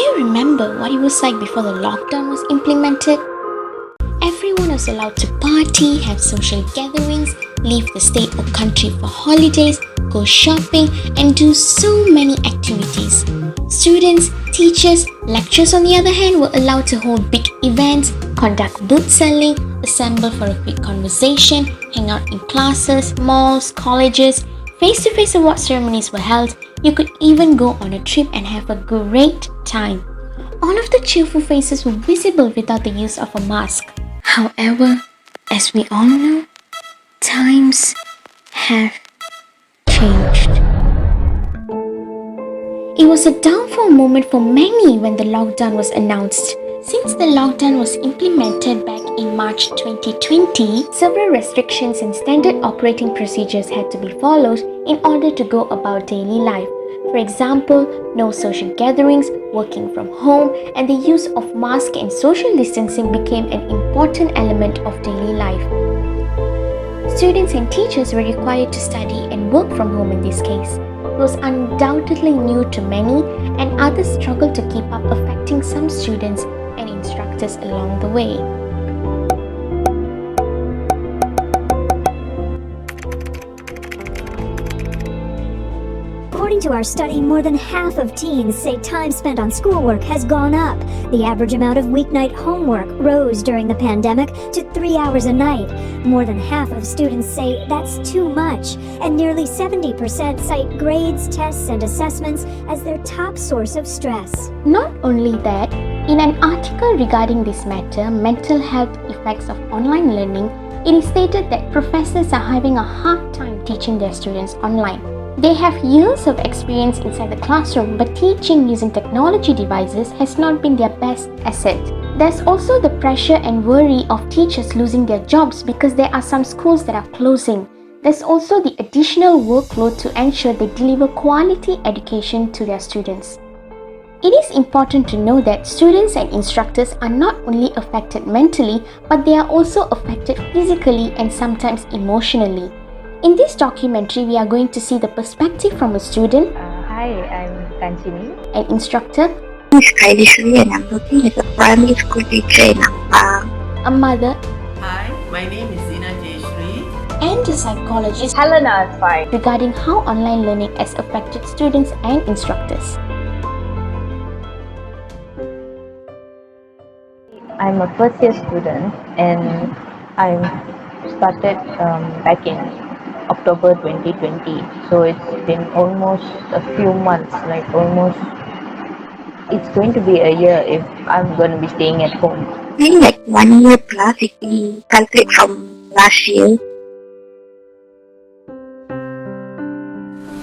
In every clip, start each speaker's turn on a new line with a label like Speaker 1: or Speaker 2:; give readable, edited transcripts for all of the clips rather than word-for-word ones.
Speaker 1: you remember what it was like before the lockdown was implemented? Everyone was allowed to party, have social gatherings, leave the state or country for holidays, go shopping, and do so many activities. Students, teachers, lecturers on the other hand were allowed to hold big events, conduct booth selling, assemble for a quick conversation, hang out in classes, malls, colleges. Face-to-face award ceremonies were held. You could even go on a trip and have a great time. All of the cheerful faces were visible without the use of a mask. However, as we all know, times have changed. It was a downfall moment for many when the lockdown was announced. Since the lockdown was implemented back in March 2020, several restrictions and standard operating procedures had to be followed in order to go about daily life. For example, no social gatherings, working from home, and the use of masks and social distancing became an important element of daily life. Students and teachers were required to study and work from home in this case. It was undoubtedly new to many, and others struggled to keep up, affecting some students and instructors along the way.
Speaker 2: According to our study, more than half of teens say time spent on schoolwork has gone up. The average amount of weeknight homework rose during the pandemic to 3 hours a night. More than half of students say that's too much, and nearly 70% cite grades, tests, and assessments as their top source of stress.
Speaker 1: Not only that, in an article regarding this matter, mental health effects of online learning, it is stated that professors are having a hard time teaching their students online. They have years of experience inside the classroom, but teaching using technology devices has not been their best asset. There's also the pressure and worry of teachers losing their jobs because there are some schools that are closing. There's also the additional workload to ensure they deliver quality education to their students. It is important to know that students and instructors are not only affected mentally, but they are also affected physically and sometimes emotionally. In this documentary, we are going to see the perspective from a student,
Speaker 3: Hi, I'm Kanchini.
Speaker 1: an instructor,
Speaker 4: Anusrii, and I'm working as a primary school teacher in Ampang.
Speaker 1: a mother,
Speaker 5: Hi, my name is Zina Jayashree.
Speaker 1: and a psychologist
Speaker 3: Helena is fine.
Speaker 1: regarding how online learning has affected students and instructors.
Speaker 3: I'm a first year student and I started back in October 2020. So it's been almost a few months, it's going to be a year if I'm going to be staying at home.
Speaker 4: Maybe like 1 year plus if we calculate from last year.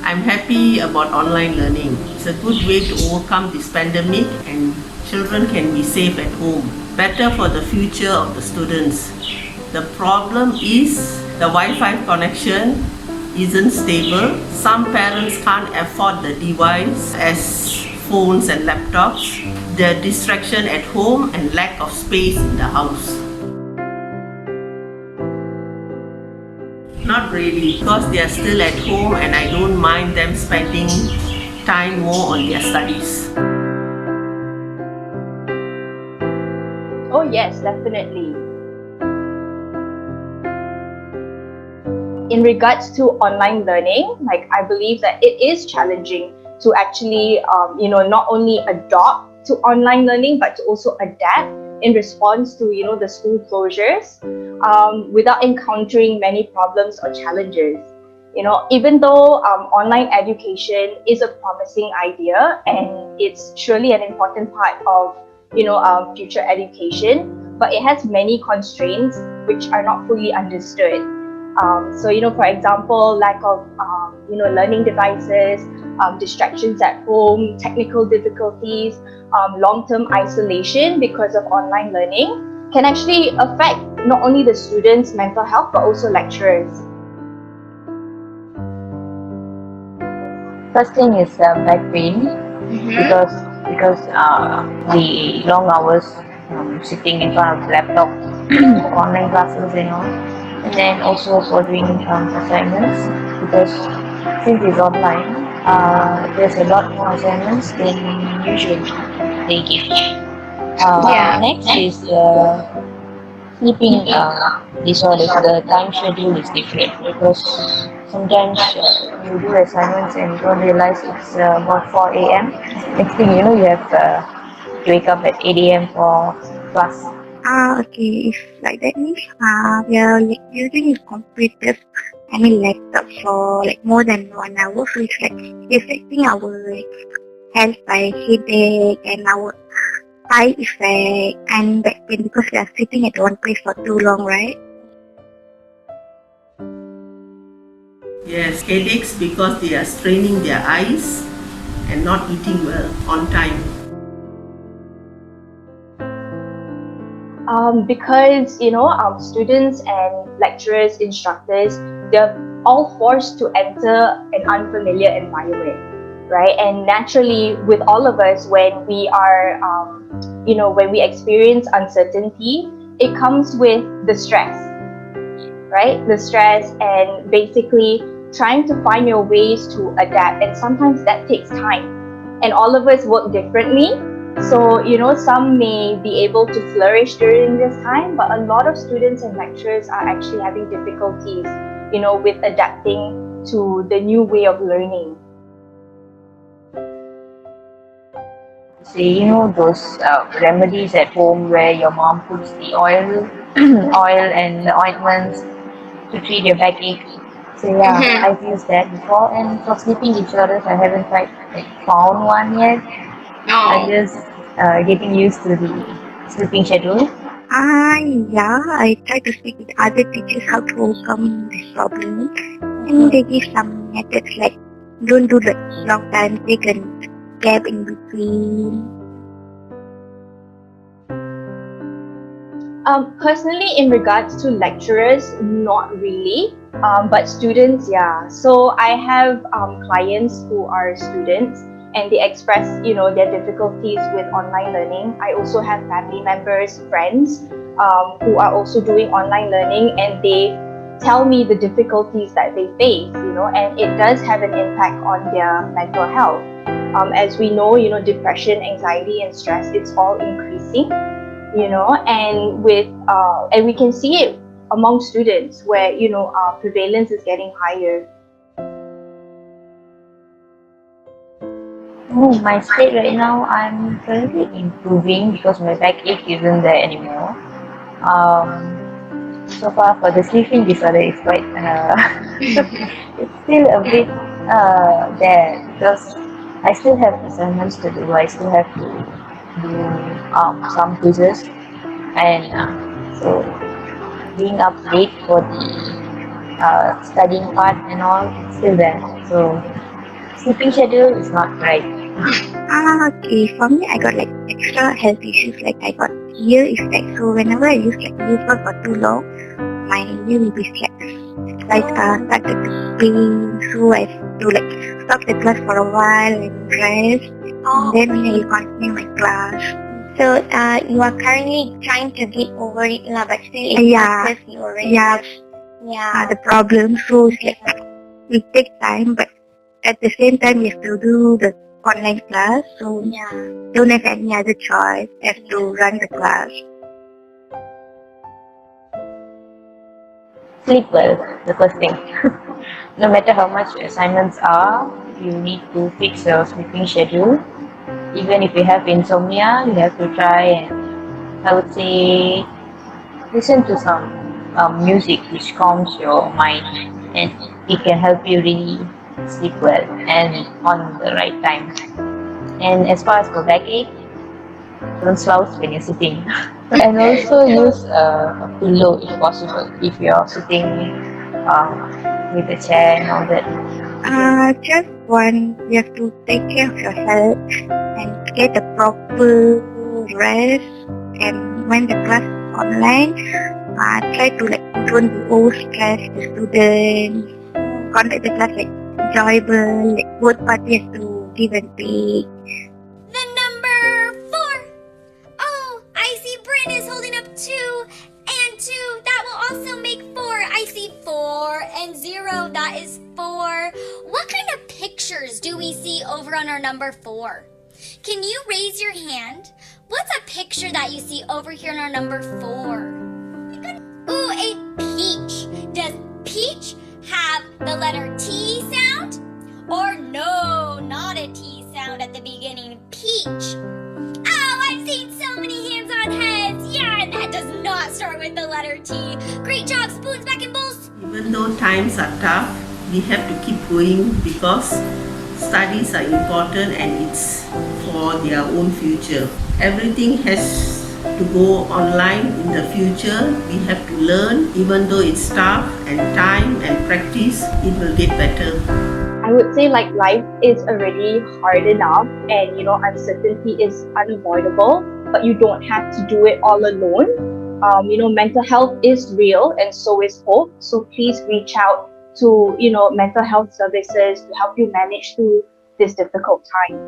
Speaker 5: I'm happy about online learning. It's a good way to overcome this pandemic and children can be safe at home. Better for the future of the students. The problem is the Wi-Fi connection isn't stable. Some parents can't afford the device as phones and laptops. The distraction at home and lack of space in the house. Not really, because they are still at home and I don't mind them spending time more on their studies.
Speaker 6: Oh yes, definitely. In regards to online learning, I believe that it is challenging to actually, not only adopt to online learning, but to also adapt in response to, the school closures, without encountering many problems or challenges. Even though online education is a promising idea and it's surely an important part of, future education, but it has many constraints which are not fully understood. For example, lack of, learning devices, distractions at home, technical difficulties, long-term isolation because of online learning can actually affect not only the students' mental health, but also lecturers.
Speaker 3: First thing is back pain because the long hours sitting in front of the laptop, online classes and all, and then also for doing assignments because since it's online, there's a lot more assignments than usual they give.
Speaker 4: Yeah.
Speaker 3: Next is sleeping disorders. The time schedule is different because sometimes you do assignments and don't realize it's about 4 a.m. Next thing you know, you have to wake up at 8 a.m. for class.
Speaker 4: Okay. If like that means, we are like using computers, I mean laptop for like more than 1 hour, so it's like affecting our like, health by headache and our eye effect and back pain because we are sitting at one place for too long, right?
Speaker 5: Yes, headaches because they are straining their eyes and not eating well on time.
Speaker 6: Because students and lecturers, instructors, they're all forced to enter an unfamiliar environment, right? And naturally, with all of us, when we are, when we experience uncertainty, it comes with the stress, right? The stress and basically trying to find your ways to adapt, and sometimes that takes time. And all of us work differently. So, some may be able to flourish during this time, but a lot of students and lecturers are actually having difficulties, with adapting to the new way of learning.
Speaker 3: Say, those remedies at home where your mom puts the oil, oil and the ointments to treat your backache. So yeah, I've used that before. And for sleeping disorders, I haven't quite found one yet. I'm just getting used to the sleeping schedule.
Speaker 4: Yeah, I try to speak with other teachers how to overcome this problem, and they give some methods like don't do the long time, take a gap in between.
Speaker 6: Personally, in regards to lecturers, not really, but students, yeah. So I have clients who are students and they express, their difficulties with online learning. I also have family members, friends who are also doing online learning, and they tell me the difficulties that they face, and it does have an impact on their mental health. As we know, depression, anxiety, and stress, it's all increasing. And and we can see it among students where prevalence is getting higher.
Speaker 3: Oh, my state right now, I'm currently improving because my backache isn't there anymore. So far for the sleeping disorder, it's quite it's still a bit there because I still have assignments to do. I still have to do some quizzes, and so being up late for the studying part and all, it's still there. So sleeping schedule is not right.
Speaker 4: Okay, for me, I got like extra health issues, like I got ear effect. So whenever I use like earphone for too long, my ear will be like started to pain. So I have to like stop the class for a while and rest, and then I will continue my class.
Speaker 7: So you are currently trying to get over it, but still it's
Speaker 4: Yeah.
Speaker 7: not you already.
Speaker 4: Yeah, the problem. So it's like it takes time, but at the same time, you have to do the online class. So don't have any other choice. Have to run the class.
Speaker 3: Sleep well, the first thing. No matter how much assignments are, you need to fix your sleeping schedule. Even if you have insomnia, you have to try and, I would say, listen to some music which calms your mind, and it can help you really sleep well and on the right time. And as far as for backache, don't slouch when you're sitting. And also use a pillow if possible, if you're sitting with a chair and all that.
Speaker 4: Just one, you have to take care of your health and get a proper rest. And when the class is online, try to like don't be overstressed the students. Conduct the class like enjoyable, like both parties to give and take.
Speaker 8: The number 4. Oh, I see Bryn is holding up 2 and 2. That will also make 4. I see 4 and 0. That is 4. What kind of pictures do we see over on our number 4? Can you raise your hand? What's a picture that you see over here in our number 4? Ooh, a peach. Does peach have the letter T sound? Or no, not a T sound at the beginning. Peach. Oh, I've seen so many hands on heads. Yeah, and that does not start with the letter T. Great job, spoons back in bowls.
Speaker 5: Even though times are tough, we have to keep going because studies are important and it's for their own future. Everything has to go online in the future. We have to learn, even though it's tough, and time and practice, it will get better.
Speaker 6: I would say like life is already hard enough and uncertainty is unavoidable, but you don't have to do it all alone. Mental health is real and so is hope. So please reach out to mental health services to help you manage through this difficult time.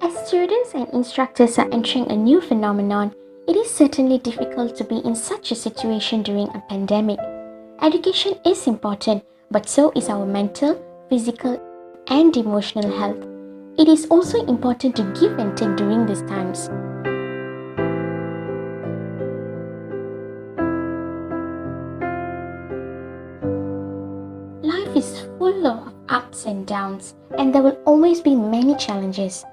Speaker 1: As students and instructors are entering a new phenomenon, it is certainly difficult to be in such a situation during a pandemic. Education is important, but so is our mental, physical, and emotional health. It is also important to give and take during these times. Life is full of ups and downs, and there will always be many challenges.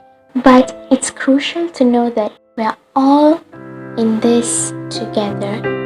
Speaker 1: But it's crucial to know that we are all in this together.